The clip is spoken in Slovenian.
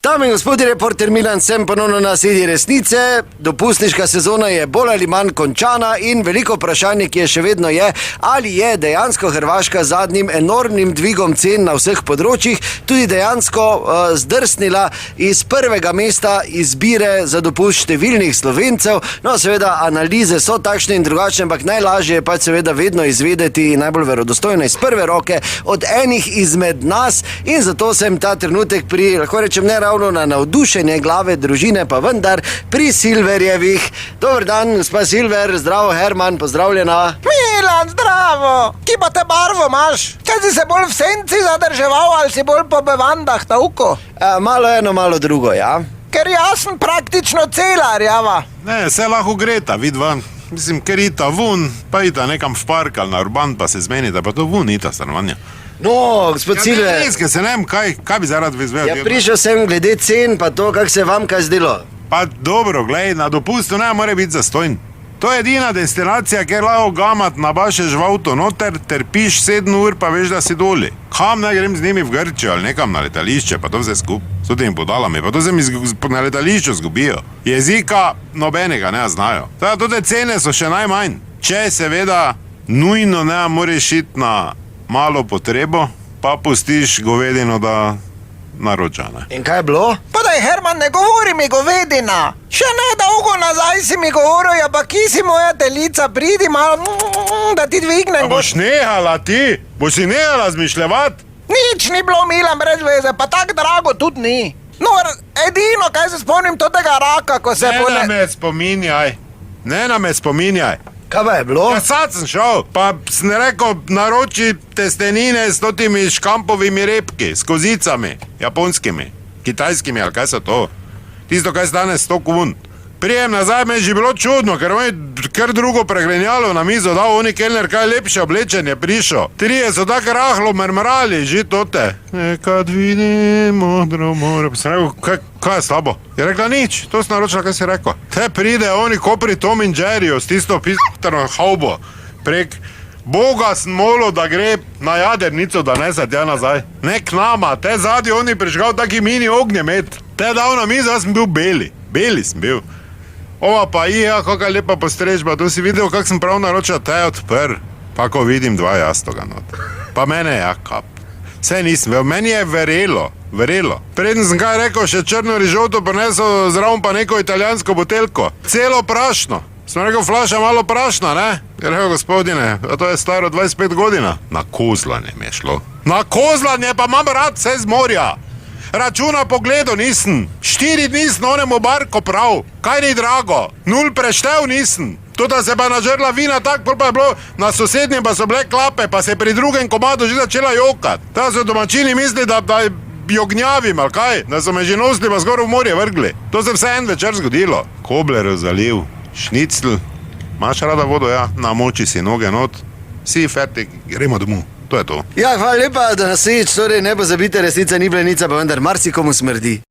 Dame in gospodje, reporter Milan, sem ponovno na sedi resnice. Dopustniška sezona je bolj ali manj končana in veliko vprašanje, ki je še vedno je, ali je dejansko Hrvaška z zadnjim enormnim dvigom cen na vseh področjih tudi dejansko zdrsnila iz prvega mesta izbire za dopust številnih Slovencev. No, seveda, analize so takšne in drugačne, ampak najlažje je pač seveda vedno izvedeti najbolj verodostojno iz prve roke od enih izmed nas in zato sem ta trenutek pri, lahko rečem, ne ravno na navdušenje glave družine, pa vendar pri Silverjevih. Dober dan, gospa Silver, zdravo, Herman, pozdravljena. Milan, zdravo! Ki pa te barvo imaš? Kaj si se bolj v senci zadrževal ali si bolj po bevandah tavko? Malo eno, malo drugo, ja. Ker jaz sem praktično cela rjava. Ne, se lahko greta, vidva. Mislim, ker ita vun, pa ita nekam v park ali na urban, pa se zmenita, pa to vun ita stanovanja. No, gospod Silver. Ja, se ne vem, kaj bi zaradi izvedel. Ja, prišel sem glede cen, pa to, kak se vam kaj zdelo. Pa dobro, glej, na dopustu ne more biti zastojn. To je edina destinacija, kjer lahko gamat nabašeš v avto noter, terpiš 7 ur, pa veš, da si doli. Kam naj grem z njimi v Grčijo ali nekam na letališče, pa to vse skup. S temi podalami, pa to se mi na letališču zgubijo. Jezika nobenega ne znajo. Teda, te cene so še najmanj. Če seveda nujno ne moreš iti na malo potrebo, pa pustiš govedino, da naroča, ne. In kaj je bilo? Pa daj, Herman, ne govori mi govedina. Še ne dolgo nazaj si mi govoril, ja pa ki si moja telica, pridi malo, da ti dvignem. Boš nehala ti? Boš si nehala zmišljevat? Nič ni bilo, Milan, brez veze, pa tak drago tudi ni. No, edino, kaj se spomnim tega raka, ko se... Ne na me spominjaj. Kaj pa je bilo? Ja, sad sem šel, pa sem rekel, naroči testenine s totimi škampovimi repki, s kozicami, japonskimi, kitajskimi, ali kaj so to. Tisto, kaj stane 100 kun. Prijem nazaj, me je že bilo čudno, ker oni kar drugo preglenjalo na mizo, dal oni kelner, kaj lepše oblečenje prišel. 3 so tako rahlo mrmrali, že tote. Nekad vidim modro more. Pa sem rekel, kaj je slabo? Je rekla nič, to sem naročila, kaj si rekel. Te pride oni kopri Tom in Jerryjo s tisto pistrno haubo prek. Boga sem molil, da gre na jadrnico, da ne se tja nazaj. Ne k nama, te zadnji oni prižgal taki mini ognjemet. Te dal na mizo, jaz sem bil beli sem bil. Ova pa kakaj lepa postrežba, tu si videl, kak sem prav naročil, te odprl, pa ko vidim 2 jastoga not. Pa mene je kap. Saj nisem, meni je verelo. Preden sem kaj rekel, še črno rižoto prinesel zraven pa neko italijansko butelko. Celo prašno. Sem rekel, flaša malo prašna, ne? Je rekel, gospodine, to je staro 25 godina. Na kozlanje mi je šlo. Na kozlanje pa imam rad vse z morja. Računa pogledu nisem. 4 dni sem onemu barko prav. Kaj ni drago? 0 preštev nisem. Tuta se pa nažrla vina tak, pa je bilo na sosednjem pa so bile klape, pa se pri drugem komadu že začela jokat. Ta so domačini misli, da jognjavim, ali kaj? Da so me že nosili pa zgor v morje vrgli. To se vse en večer zgodilo. Kobler zaliv, šnicl. Imaš rada vodo, ja? Namoči si noge not. Si fertik, gremo domov. To je to. Ja, hvala lepa, da nas sedič, torej ne pozabite, resnica ni blenica, pa vendar marsikomu smrdi.